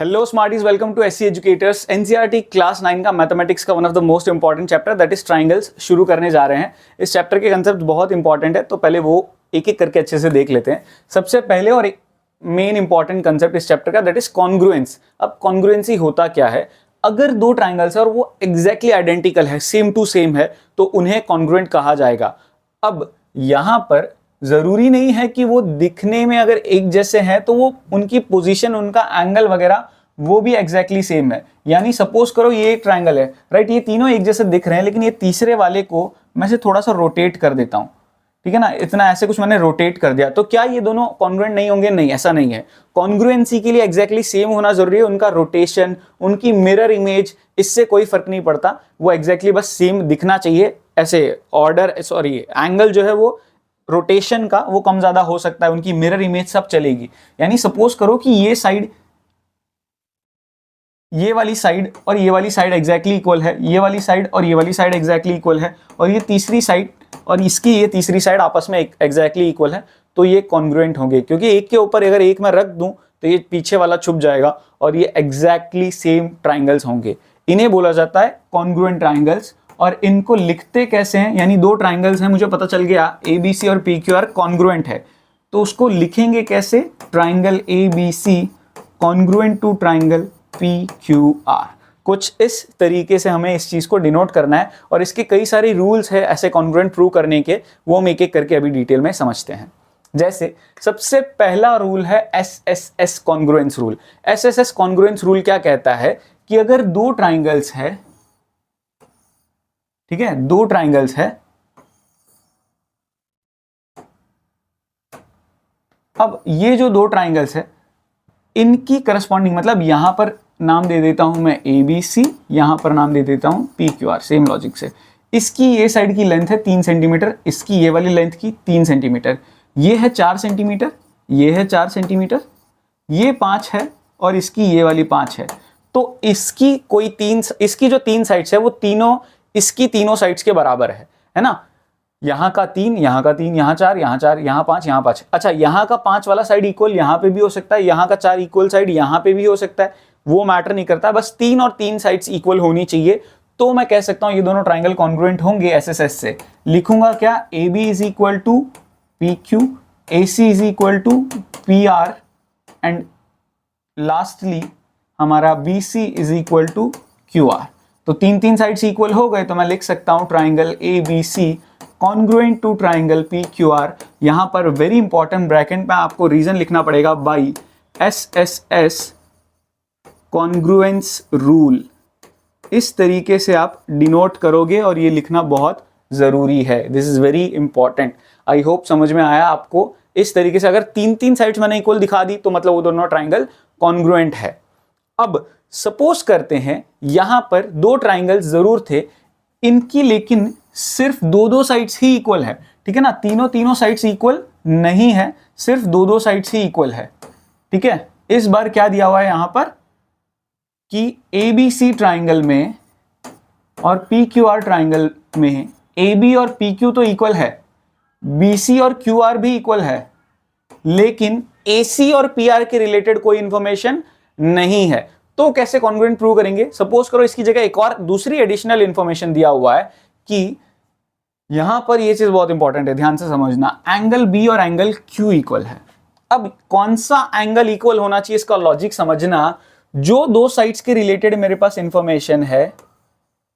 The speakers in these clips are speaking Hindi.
Hello smarties, welcome to SC educators. NCERT class 9 का मैथमेटिक्स का one of the most important chapter that is triangles शुरू करने जा रहे हैं। इस चैप्टर के कंसेप्ट बहुत इंपॉर्टेंट है, तो पहले वो एक एक करके अच्छे से देख लेते हैं। सबसे पहले और एक मेन इंपॉर्टेंट कंसेप्ट इस चैप्टर का दैट इज कॉन्ग्रुएंस। अब कॉन्ग्रुएंसी होता क्या है? अगर दो ट्राइंगल्स है और वो एग्जैक्टली आइडेंटिकल है, सेम टू सेम है, तो उन्हें कॉन्ग्रुएंट कहा जाएगा। अब यहां पर जरूरी नहीं है कि वो दिखने में अगर एक जैसे हैं तो वो उनकी पोजीशन, उनका एंगल वगैरह वो भी एग्जैक्टली सेम है। यानी सपोज करो ये एक ट्राइंगल है, राइट, ये तीनों एक जैसे दिख रहे हैं, लेकिन ये तीसरे वाले को मैं से थोड़ा सा रोटेट कर देता हूं, ठीक है ना, इतना ऐसे कुछ मैंने रोटेट कर दिया, तो क्या ये दोनों कॉन्ग्रुएंट नहीं होंगे? नहीं, ऐसा नहीं है। कॉन्ग्रुएंसी के लिए एग्जैक्टली सेम होना जरूरी है। उनका रोटेशन, उनकी मिरर इमेज, इससे कोई फर्क नहीं पड़ता, वो एग्जैक्टली बस सेम दिखना चाहिए। ऐसे ऑर्डर, सॉरी, एंगल जो है वो रोटेशन का वो कम ज्यादा हो सकता है, उनकी मिरर इमेज सब चलेगी। यानी सपोज करो कि ये साइड, ये वाली साइड और ये वाली साइड एग्जैक्टली इक्वल है, ये वाली साइड और ये वाली साइड एग्जैक्टली इक्वल है, और ये तीसरी साइड और इसकी ये तीसरी साइड आपस में एग्जैक्टली इक्वल है, तो ये कॉन्ग्रुएंट होंगे। क्योंकि एक के ऊपर अगर एक मैं रख दूं तो ये पीछे वाला छुप जाएगा और ये एग्जैक्टली सेम ट्राइंगल्स होंगे। इन्हें बोला जाता है कॉन्ग्रुएंट ट्राइंगल्स। और इनको लिखते कैसे हैं? यानी दो ट्राइंगल्स हैं, मुझे पता चल गया ABC और PQR कॉन्ग्रुएंट है, तो उसको लिखेंगे कैसे? Triangle ABC congruent to triangle PQR। कुछ इस तरीके से हमें इस चीज को डिनोट करना है, और इसके कई सारे रूल्स है ऐसे कॉन्ग्रुएंट प्रूव करने के, वो हम एक एक करके अभी डिटेल में समझते हैं। जैसे सबसे पहला रूल है SSS congruence rule. SSS congruence rule क्या कहता है कि अगर दो ट्राइंगल्स है, ठीक है, दो ट्राइंगल्स है, अब ये जो दो ट्राइंगल्स है इनकी करस्पॉन्डिंग, मतलब यहां पर नाम दे देता हूं मैं ABC, यहां पर नाम दे देता हूं PQR, सेम लॉजिक से। इसकी ये साइड की लेंथ है 3 सेंटीमीटर, इसकी ये वाली लेंथ की 3 सेंटीमीटर, ये है 4 सेंटीमीटर, ये है 4 सेंटीमीटर, ये 5 है और इसकी ये वाली 5 है। तो इसकी कोई इसकी जो 3 साइड्स है वो तीनों इसकी तीनों साइड्स के बराबर है ना। यहां का 3, यहां का 3, यहां 4, यहां 4, यहां 5, यहां 5। अच्छा, यहां का 5 वाला साइड इक्वल यहां पे भी हो सकता है, यहां का 4 इक्वल साइड यहां पे भी हो सकता है, वो मैटर नहीं करता, बस 3 और 3 साइड्स इक्वल होनी चाहिए। तो मैं कह सकता हूं ये दोनों ट्राइंगल कॉन्ग्रुएंट होंगे। SSS से लिखूंगा क्या? AB is equal to PQ, AC is equal to PR, and lastly हमारा BC is equal to QR। तो 3 साइड्स इक्वल हो गए, तो मैं लिख सकता हूं triangle ABC congruent to triangle PQR। यहां पर वेरी इंपॉर्टेंट ब्रैकेट में आपको रीजन लिखना पड़ेगा, बाई SSS कॉन्ग्रुएंस रूल। इस तरीके से आप डिनोट करोगे और ये लिखना बहुत जरूरी है। This is very important. I hope समझ में आया आपको। इस तरीके से अगर 3 साइड्स मैंने इक्वल दिखा दी तो मतलब वो दोनों ट्राइंगल कॉन्ग्रुएंट है। अब सपोज करते हैं यहां पर दो ट्राइंगल्स जरूर थे, इनकी लेकिन सिर्फ दो साइड्स ही इक्वल है, ठीक है ना। तीनों साइड्स इक्वल नहीं है, सिर्फ दो साइड्स ही इक्वल है, ठीक है। इस बार क्या दिया हुआ है यहां पर कि ABC ट्राइंगल में और PQR ट्राइंगल में AB और PQ तो इक्वल है, BC और QR भी इक्वल है, लेकिन AC और PR के रिलेटेड कोई इंफॉर्मेशन नहीं है। तो कैसे कॉन्ग्रुएंट प्रूव करेंगे? सपोज करो इसकी जगह एक और दूसरी एडिशनल इंफॉर्मेशन दिया हुआ है कि यहां पर ये चीज बहुत इंपॉर्टेंट है, ध्यान से समझना, एंगल B और एंगल Q इक्वल है। अब कौन सा एंगल इक्वल होना चाहिए, इसका लॉजिक समझना। जो दो साइड्स के रिलेटेड मेरे पास इंफॉर्मेशन है,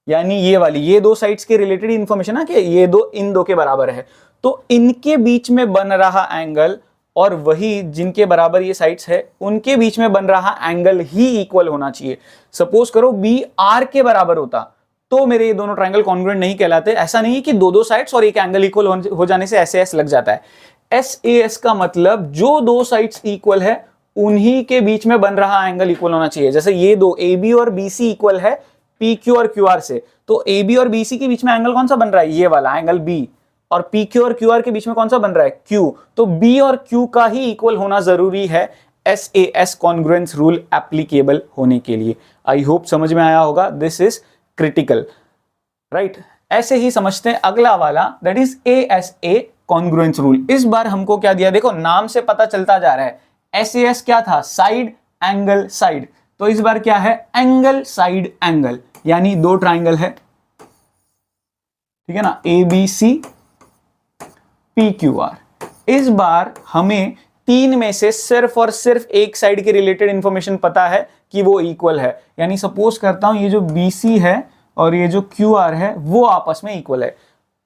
यानी ये वाली, ये दो साइड्स के रिलेटेड इंफॉर्मेशन है कि ये दो इन दो के बराबर है, तो इनके बीच में बन रहा एंगल और वही जिनके बराबर ये साइड्स है उनके बीच में बन रहा एंगल ही इक्वल होना चाहिए। सपोज करो B R के बराबर होता तो मेरे ये दोनों ट्राइंगल कॉन्ग्रुएंट नहीं कहलाते। ऐसा नहीं है कि दो साइड्स और एक एंगल इक्वल हो जाने से SAS लग जाता है। SAS का मतलब जो दो साइड्स इक्वल है उन्हीं के बीच में बन रहा एंगल इक्वल होना चाहिए। जैसे ये दो AB और BC इक्वल है PQ और QR से, तो AB और BC के बीच में एंगल कौन सा बन रहा है? ये वाला एंगल B। और PQ और QR के बीच में कौन सा बन रहा है? Q। तो B और Q का ही इक्वल होना जरूरी है SAS कॉन्ग्रुएंस रूल एप्लीकेबल होने के लिए। आई होप समझ में आया होगा। This is critical, right. ऐसे ही समझते हैं अगला वाला, that is ASA congruence rule. इस बार हमको क्या दिया? देखो नाम से पता चलता जा रहा है, SAS क्या था? Side, angle, side. तो इस बार क्या है, एंगल साइड एंगल, यानी दो ट्राइंगल है, ठीक है ना, ABC PQR। इस बार हमें तीन में से सिर्फ और सिर्फ एक साइड के रिलेटेड इंफॉर्मेशन पता है कि वो इक्वल है, यानी सपोज करता हूं ये जो BC है और ये जो QR है वो आपस में इक्वल है।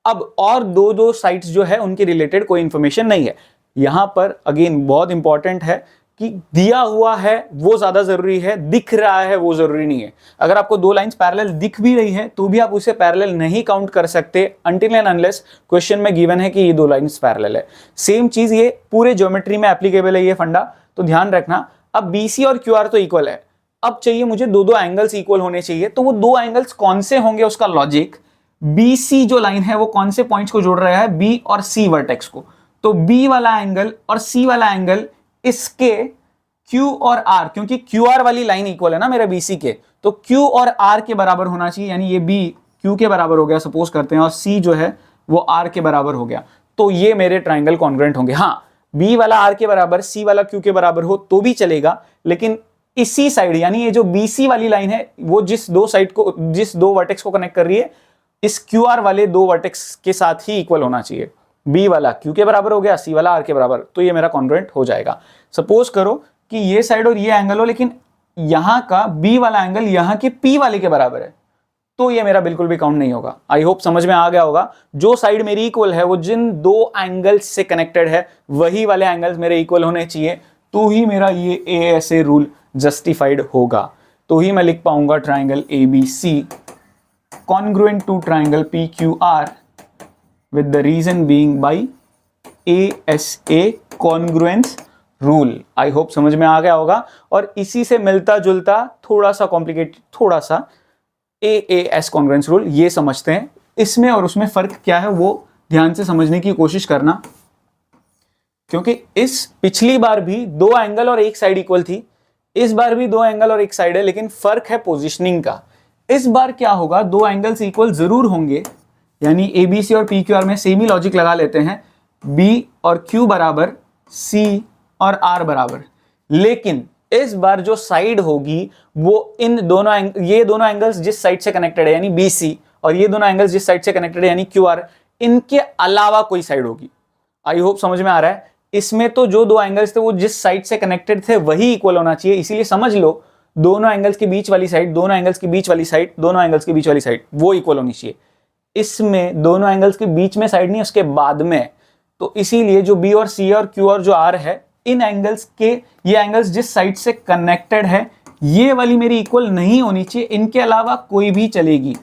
अब और दो दो साइड्स जो है उनके रिलेटेड कोई इंफॉर्मेशन नहीं है। यहां पर अगेन बहुत इंपॉर्टेंट है कि दिया हुआ है वो ज्यादा जरूरी है, दिख रहा है वो जरूरी नहीं है। अगर आपको दो लाइंस पैरेलल दिख भी रही है तो भी आप उसे पैरेलल नहीं काउंट कर सकते अनटिल एंड अनलेस क्वेश्चन में गिवन है कि ये दो लाइंस पैरेलल है। सेम चीज ये पूरे ज्योमेट्री में एप्लीकेबल है ये फंडा, तो ध्यान रखना। अब BC और QR तो इक्वल है, अब चाहिए मुझे दो दो एंगल्स इक्वल होने चाहिए। तो वो दो एंगल्स कौन से होंगे, उसका लॉजिक, BC जो लाइन है वो कौन से पॉइंट्स को जोड़ रहा है, B और C वर्टेक्स को। तो B वाला एंगल और C वाला एंगल इसके Q और R, क्योंकि QR वाली लाइन इक्वल है ना मेरा BC के, तो Q और R के बराबर होना चाहिए, यानी ये B Q के बराबर हो गया सपोज करते हैं, और C जो है वो R के बराबर हो गया, तो ये मेरे ट्राइंगल कॉन्ग्रुएंट होंगे। हाँ, B वाला R के बराबर, C वाला Q के बराबर हो तो भी चलेगा, लेकिन इसी साइड यानी ये जो BC वाली लाइन है वो जिस दो वर्टेक्स को कनेक्ट कर रही है, इस QR वाले दो वर्टेक्स के साथ ही इक्वल होना चाहिए। B वाला Q के बराबर हो गया, C वाला R के बराबर, तो ये मेरा कॉन्ग्रुएंट हो जाएगा। सपोज करो कि ये साइड और ये एंगल हो, लेकिन यहां का B वाला एंगल यहां के P वाले के बराबर है, तो ये मेरा बिल्कुल भी काउंट नहीं होगा। आई होप समझ में आ गया होगा। जो साइड मेरी इक्वल है वो जिन दो एंगल्स से कनेक्टेड है वही वाले एंगल्स मेरे इक्वल होने चाहिए, तो ही मेरा ये ASA रूल जस्टिफाइड होगा, तो ही मैं लिख पाऊंगा triangle ABC congruent to triangle PQR with the reason being by ASA congruence rule। I hope समझ में आ गया होगा। और इसी से मिलता जुलता थोड़ा सा कॉम्प्लिकेटेड, थोड़ा सा AAS congruence rule, ये समझते हैं। इसमें और उसमें फर्क क्या है वो ध्यान से समझने की कोशिश करना, क्योंकि इस पिछली बार भी दो एंगल और एक साइड इक्वल थी, इस बार भी दो एंगल और एक साइड है, लेकिन फर्क है पोजीशनिंग का। इस बार क्या होगा, दो एंगल्स इक्वल जरूर होंगे, यानी ABC और PQR में सेम ही लॉजिक लगा लेते हैं, B और Q बराबर, C और R बराबर, लेकिन इस बार जो साइड होगी वो ये दोनों एंगल्स जिस साइड से कनेक्टेड है यानी BC, और ये दोनों एंगल्स जिस साइड से कनेक्टेड है यानी QR, इनके अलावा कोई साइड होगी। आई होप समझ में आ रहा है। इसमें तो जो दो एंगल्स थे वो जिस साइड से कनेक्टेड थे वही इक्वल होना चाहिए, इसीलिए समझ लो दोनों एंगल्स के बीच वाली साइड, दोनों एंगल्स के बीच वाली साइड, दोनों एंगल्स के बीच वाली साइड वो इक्वल होनी चाहिए। इसमें दोनों एंगल्स के बीच में साइड नहीं, उसके बाद में, तो इसीलिए जो B और C और Q और जो R है, इन एंगल्स के, ये एंगल्स जिस साइड से कनेक्टेड है ये वाली मेरी इक्वल नहीं होनी चाहिए, इनके अलावा कोई भी चलेगी।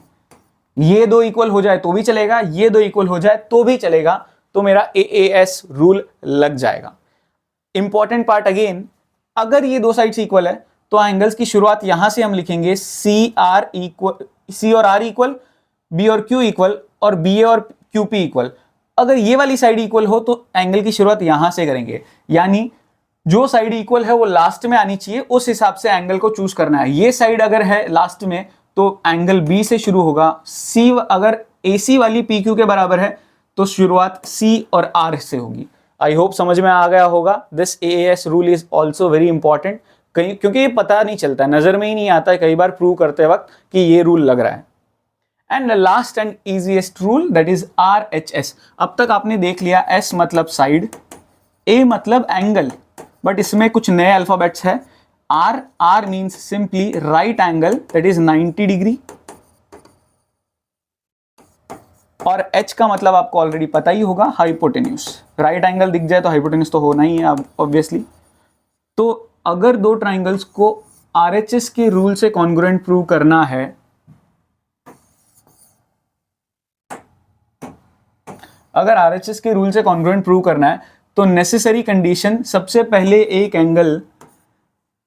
ये दो इक्वल हो जाए तो भी चलेगा, ये दो इक्वल हो जाए तो भी चलेगा, तो मेरा AAS रूल लग जाएगा। इंपॉर्टेंट पार्ट अगेन, अगर ये दो साइड्स इक्वल है तो एंगल्स की शुरुआत यहां से हम लिखेंगे C और R इक्वल, B और Q इक्वल, और BA और QP इक्वल। अगर ये वाली साइड इक्वल हो तो एंगल की शुरुआत यहां से करेंगे, यानी जो साइड इक्वल है वो लास्ट में आनी चाहिए, उस हिसाब से एंगल को चूज करना है। ये साइड अगर है लास्ट में तो एंगल B से शुरू होगा, C अगर AC वाली PQ के बराबर है तो शुरुआत C और R से होगी। आई होप समझ में आ गया होगा। This AAS rule is also very important, क्योंकि ये पता नहीं चलता, नजर में ही नहीं आता है कई बार प्रूव करते वक्त कि ये रूल लग रहा है। And the last and easiest rule that is RHS। अब तक आपने देख लिया S मतलब साइड, A मतलब एंगल, बट इसमें कुछ नए अल्फाबेट्स है। R means simply write angle that is 90 degree, और H का मतलब आपको ऑलरेडी पता ही होगा, हाइपोटेन्यूज। राइट एंगल दिख जाए तो हाइपोटेन्यूज तो होना ही है ऑब्वियसली। तो अगर दो ट्राइंगल्स को RHS के रूल से कॉन्ग्रुएंट प्रूव करना है, अगर RHS के रूल से कॉन्ग्रुएंट प्रूव करना है तो नेसेसरी कंडीशन, सबसे पहले एक एंगल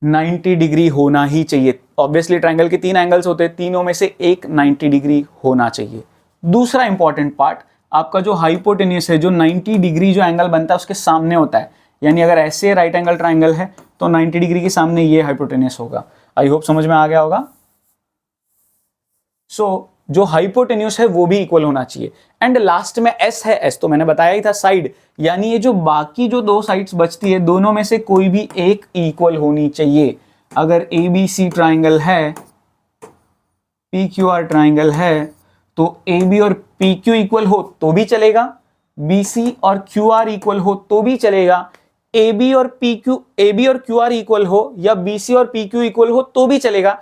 90 डिग्री होना ही चाहिए। ऑब्वियसली ट्राइंगल के तीन एंगल्स होते हैं, तीनों में से एक 90 डिग्री होना चाहिए। दूसरा इंपॉर्टेंट पार्ट, आपका जो हाइपोटेन्यूस है, जो 90 डिग्री जो एंगल बनता है उसके सामने होता है, यानी अगर ऐसे राइट एंगल ट्राइंगल है तो 90 डिग्री के सामने ये हाइपोटेन्यूस होगा। आई होप समझ में आ गया होगा। सो जो हाइपोटेन्यूस है वो भी इक्वल होना चाहिए। एंड लास्ट में S है, S तो मैंने बताया ही था साइड, यानी ये जो बाकी जो दो साइड्स बचती है दोनों में से कोई भी एक इक्वल होनी चाहिए। अगर ABC ट्राइंगल है, PQR ट्राइंगल है, तो AB और PQ इक्वल हो तो भी चलेगा, BC और QR इक्वल हो तो भी चलेगा, AB और QR इक्वल हो या BC और PQ इक्वल हो तो भी चलेगा।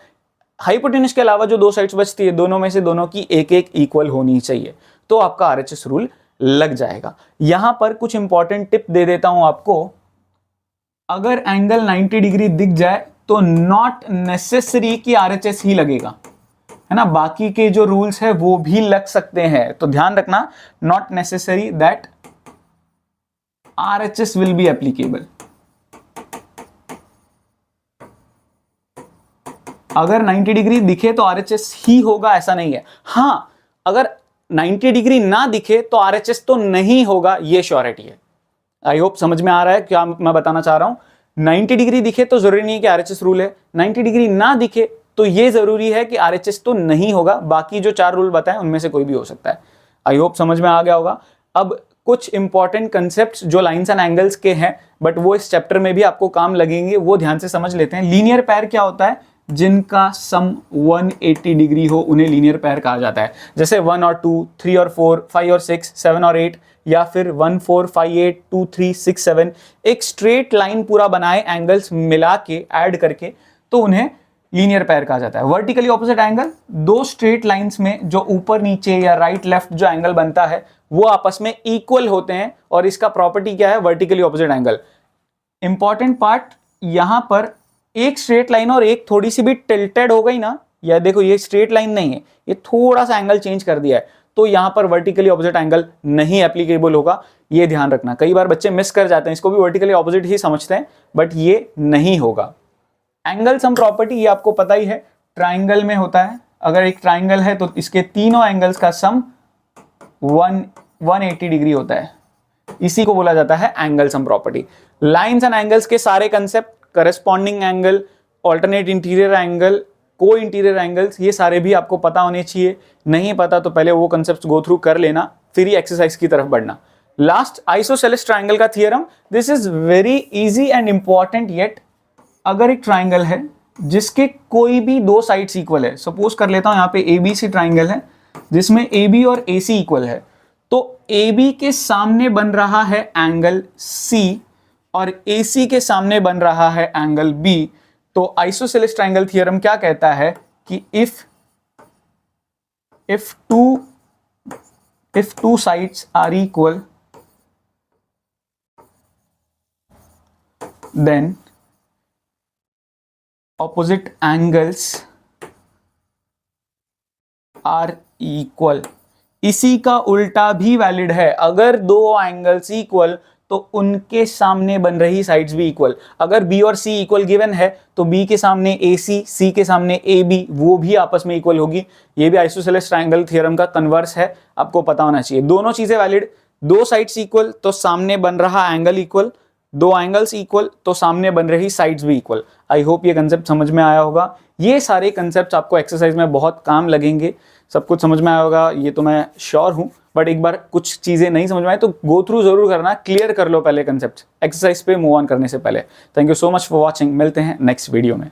हाइपोटेन्यूज के अलावा जो दो साइड्स बचती है, दोनों में से दोनों की एक एक इक्वल होनी चाहिए, तो आपका RHS रूल लग जाएगा। यहां पर कुछ इंपॉर्टेंट टिप दे देता हूं आपको। अगर एंगल 90 डिग्री दिख जाए तो नॉट नेसेसरी कि RHS ही लगेगा, है ना, बाकी के जो रूल्स है वो भी लग सकते हैं, तो ध्यान रखना, not necessary that RHS will be applicable. अगर 90 डिग्री दिखे तो RHS ही होगा ऐसा नहीं है। हां, अगर 90 डिग्री ना दिखे तो RHS तो नहीं होगा, ये श्योरिटी है। आई होप समझ में आ रहा है क्या मैं बताना चाह रहा हूं। 90 डिग्री दिखे तो जरूरी नहीं है कि RHS रूल है, 90 डिग्री ना दिखे तो ये जरूरी है कि RHS तो नहीं होगा, बाकी जो 4 रूल बताएं उनमें से कोई भी हो सकता है। आई होप समझ में आ गया होगा। अब कुछ इंपॉर्टेंट कंसेप्ट्स जो लाइंस एंड एंगल्स के हैं, बट वो इस चैप्टर में भी आपको काम लगेंगे, वो ध्यान से समझ लेते हैं। लीनियर पैर क्या होता है? जिनका सम 180 डिग्री हो उन्हें लीनियर पैर कहा जाता है। जैसे 1 और 2, 3 और 4, 5 और 6, 7 और 8, या फिर 1 4 5 8 2 3 6 7, एक स्ट्रेट लाइन पूरा बनाए एंगल्स मिला के ऐड करके, तो उन्हें लीनियर पैर कहा जाता है। वर्टिकली ऑपोजिट एंगल, दो स्ट्रेट लाइंस में जो ऊपर नीचे या राइट लेफ्ट जो एंगल बनता है वो आपस में इक्वल होते हैं, और इसका प्रॉपर्टी क्या है? Vertically opposite angle. Important part यहां पर, एक स्ट्रेट लाइन और एक थोड़ी सी भी टिल्टेड हो गई ना, या देखो ये स्ट्रेट लाइन नहीं है, ये थोड़ा सा एंगल चेंज कर दिया है, तो यहां पर वर्टिकली ऑपोजिट एंगल नहीं एप्लीकेबल होगा, ये ध्यान रखना। कई बार बच्चे मिस कर जाते हैं, इसको भी वर्टिकली ऑपोजिट ही समझते हैं, बट ये नहीं होगा। एंगल सम प्रॉपर्टी ये आपको पता ही है, ट्राइंगल में होता है। अगर एक ट्राइंगल है तो इसके तीनों एंगल्स का सम 180 डिग्री होता है, इसी को बोला जाता है angle sum property. Lines and angles के सारे concept, corresponding angle, alternate interior angle, को इंटीरियर एंगल्स, ये सारे भी आपको पता होने चाहिए। नहीं पता तो पहले वो कंसेप्ट गो थ्रू कर लेना, फिर ही एक्सरसाइज की तरफ बढ़ना। लास्ट, आइसोसेलेस ट्राइंगल का theorem, this is very easy and important yet. अगर एक ट्राइंगल है जिसके कोई भी दो साइड्स इक्वल है, सपोज कर लेता हूं यहां पे ABC ट्राइंगल है जिसमें AB और AC इक्वल है, तो AB के सामने बन रहा है एंगल C और AC के सामने बन रहा है एंगल B, तो आइसोसेलेस ट्राइंगल थ्योरम क्या कहता है कि if two sides are equal, then opposite angles are equal। इसी का उल्टा भी वैलिड है, अगर दो एंगल्स इक्वल तो उनके सामने बन रही साइड्स भी इक्वल। अगर B और C इक्वल गिवन है तो B के सामने AC, C के सामने AB, वो भी आपस में इक्वल होगी। ये भी आइसोसेलेस ट्राइंगल थ्योरम का कन्वर्स है, आपको पता होना चाहिए। दोनों चीजें वैलिड, दो साइड्स इक्वल तो सामने बन रहा एंगल इक्वल, दो एंगल्स इक्वल तो सामने बन रही साइड्स भी इक्वल। आई होप ये कंसेप्ट समझ में आया होगा। ये सारे कंसेप्ट आपको एक्सरसाइज में बहुत काम लगेंगे, सब कुछ समझ में आया होगा ये तो मैं श्योर हूं, बट एक बार कुछ चीजें नहीं समझ में आए तो गो थ्रू जरूर करना, क्लियर कर लो पहले कंसेप्ट एक्सरसाइज पे मूव ऑन करने से पहले। Thank you so much for watching, मिलते हैं नेक्स्ट वीडियो में।